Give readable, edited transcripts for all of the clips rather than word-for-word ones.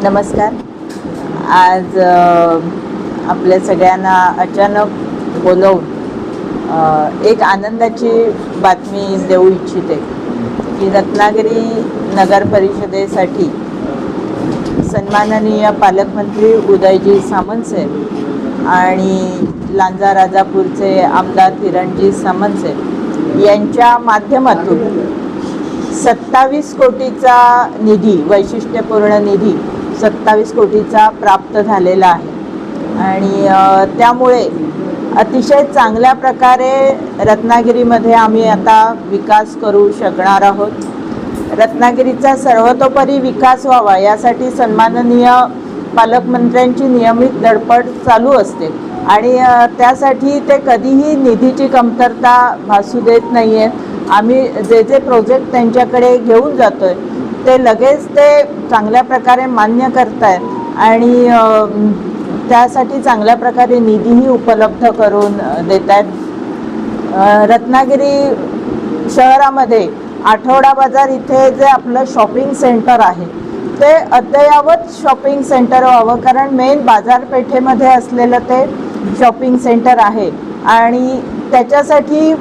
नमस्कार. आज आपल्या सगळ्यांना अचानक बोलवून एक आनंदाची बातमी देऊ इच्छिते की रत्नागिरी नगर परिषदेसाठी सन्माननीय पालकमंत्री उदयजी सामंतसाहेब आणि लांजा राजापूरचे आमदार किरणजी सामंतसाहेब यांच्या माध्यमातून 27 कोटीचा निधी, वैशिष्ट्यपूर्ण निधी 27 कोटीचा प्राप्त झालेला आहे आणि त्यामुळे अतिशय चांगल्या प्रकारे रत्नागिरीमध्ये आम्ही आता विकास करू शकणार आहोत. रत्नागिरीचा सर्वतोपरी विकास व्हावा यासाठी सन्माननीय पालकमंत्र्यांची नियमित धडपड चालू असते आणि त्यासाठी ते कधीही निधीची कमतरता भासू देत नाही आहेत. आम्ही जे प्रोजेक्ट त्यांच्याकडे घेऊन जातो आहे ते लगेच ते चांगल्या प्रकारे मान्य करतायत आणि त्यासाठी चांगल्या प्रकारे निधीही उपलब्ध करून देत आहेत. रत्नागिरी शहरामध्ये आठवडा बाजार इथे जे आपलं शॉपिंग सेंटर आहे ते अद्ययावत शॉपिंग सेंटर व्हावं, कारण मेन बाजारपेठेमध्ये असलेलं ते शॉपिंग सेंटर आहे आणि त्याच्यासाठी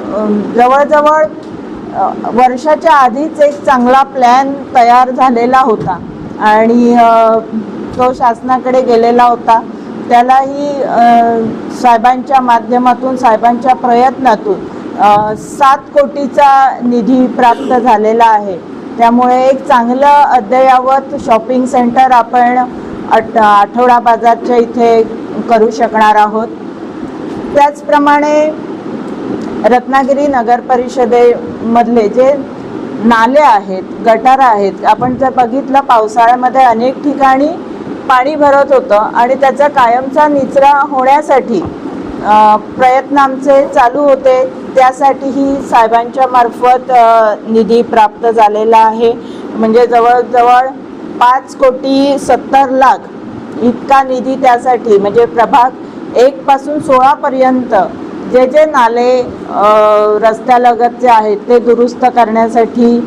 जवळजवळ वर्षाच्या आधीच एक चांगला प्लॅन तयार झालेला होता आणि तो शासनाकडे गेलेला होता. त्यालाही साहेबांच्या माध्यमातून, साहेबांच्या प्रयत्नातून 7 कोटीचा निधी प्राप्त झालेला आहे. त्यामुळे एक चांगलं अद्ययावत शॉपिंग सेंटर आपण आठवडा बाजारच्या इथे करू शकणार आहोत. त्याचप्रमाणे रत्नागिरी नगर परिषदेमधले जे नाले आहेत, गटार आहेत, आपण जर बघितलं पावसाळ्यामध्ये अनेक ठिकाणी पाणी भरत होतं आणि त्याचा कायमचा निचरा होण्यासाठी प्रयत्न आमचे चालू होते. त्यासाठीही साहेबांच्या मार्फत निधी प्राप्त झालेला आहे. म्हणजे जवळजवळ 5,70,00,000 इतका निधी त्यासाठी, म्हणजे प्रभाग 1 पासून 16 पर्यंत जे नाले रस्त्यालगतचे आहेत ते दुरुस्त करण्यासाठी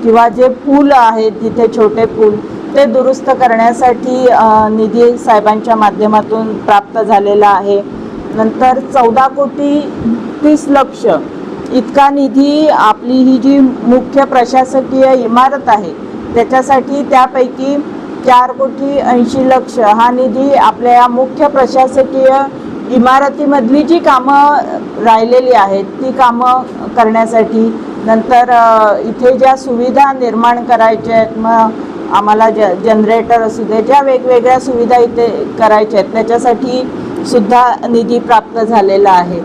किंवा जे पूल आहेत तिथे छोटे पूल ते दुरुस्त करण्यासाठी निधी साहेबांच्या माध्यमातून प्राप्त झालेला आहे. नंतर 14,30,00,000 इतका निधी आपली ही जी मुख्य प्रशासकीय इमारत आहे त्याच्यासाठी, त्यापैकी 4,80,00,000 हा निधी आपल्या या मुख्य प्रशासकीय इमारतीमधली जी कामं राहिलेली आहेत ती कामं करण्यासाठी, नंतर इथे ज्या सुविधा निर्माण करायच्या आहेत, मग आम्हाला जनरेटर असू दे, ज्या वेगवेगळ्या सुविधा इथे करायच्या आहेत त्याच्यासाठी सुद्धा निधी प्राप्त झालेला आहे.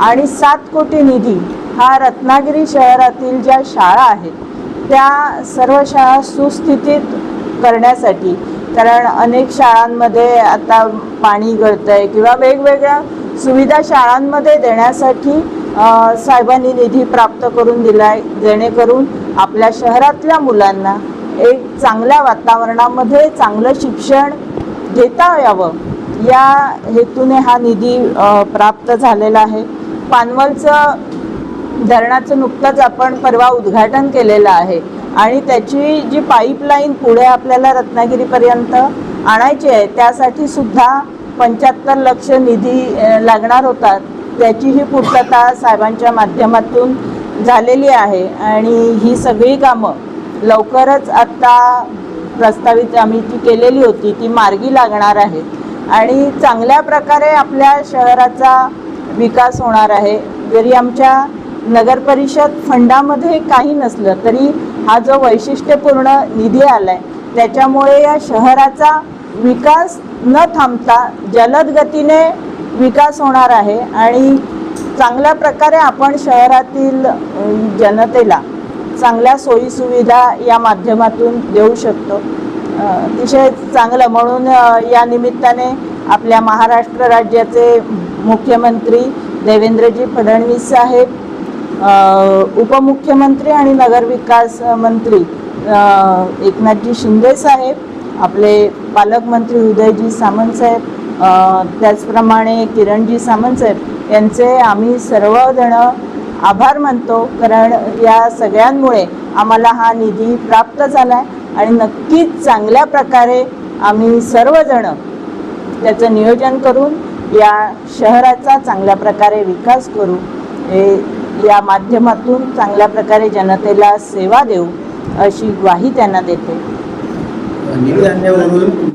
आणि 7 कोटी निधी हा रत्नागिरी शहरातील ज्या शाळा आहेत त्या सर्व शाळा सुस्थितीत करण्यासाठी, कारण अनेक शाळांमध्ये आता पाणी गळतं आहे किंवा वेगवेगळ्या सुविधा शाळांमध्ये देण्यासाठी साहेबांनी निधी प्राप्त करून दिला आहे, जेणेकरून आपल्या शहरातल्या मुलांना एक चांगल्या वातावरणामध्ये चांगलं शिक्षण घेता यावं या हेतूने हा निधी प्राप्त झालेला आहे. पानवलचं धरणाचं नुकतंच आपण परवा उद्घाटन केलेलं आहे आणि त्याची जी पाईपलाईन पुढे आपल्याला रत्नागिरीपर्यंत आणायची आहे त्यासाठी सुद्धा 75 लक्ष निधी लागणार होता. त्याचीही पूर्तता साहेबांच्या माध्यमातून झालेली आहे आणि ही सगळी कामं लवकरच आत्ता प्रस्तावित आम्ही ती केलेली होती ती मार्गी लागणार आहेत आणि चांगल्या प्रकारे आपल्या शहराचा विकास होणार आहे. जरी आमच्या नगर परिषद फंडामध्ये काही नसलं तरी हा जो वैशिष्ट्यपूर्ण निधी आला आहे त्याच्यामुळे या शहराचा विकास न थांबता जलद गतीने विकास होणार आहे आणि चांगल्या प्रकारे आपण शहरातील जनतेला चांगल्या सोयीसुविधा या माध्यमातून देऊ शकतो. अतिशय चांगलं म्हणून या निमित्ताने आपल्या महाराष्ट्र राज्याचे मुख्यमंत्री देवेंद्रजी फडणवीस साहेब, उपमुख्यमंत्री आणि नगरविकास मंत्री एकनाथजी शिंदे साहेब, आपले पालकमंत्री उदयजी सामंतसाहेब, त्याचप्रमाणे किरणजी सामंतसाहेब यांचे आम्ही सर्वजण आभार मानतो, कारण या सगळ्यांमुळे आम्हाला हा निधी प्राप्त झाला आहे आणि नक्कीच चांगल्या प्रकारे आम्ही सर्वजण त्याचं नियोजन करून या शहराचा चांगल्या प्रकारे विकास करू, या माध्यमातून चांगल्या प्रकारे जनतेला सेवा देऊ अशी ग्वाही त्यांना देते. निधी आणण्यावरून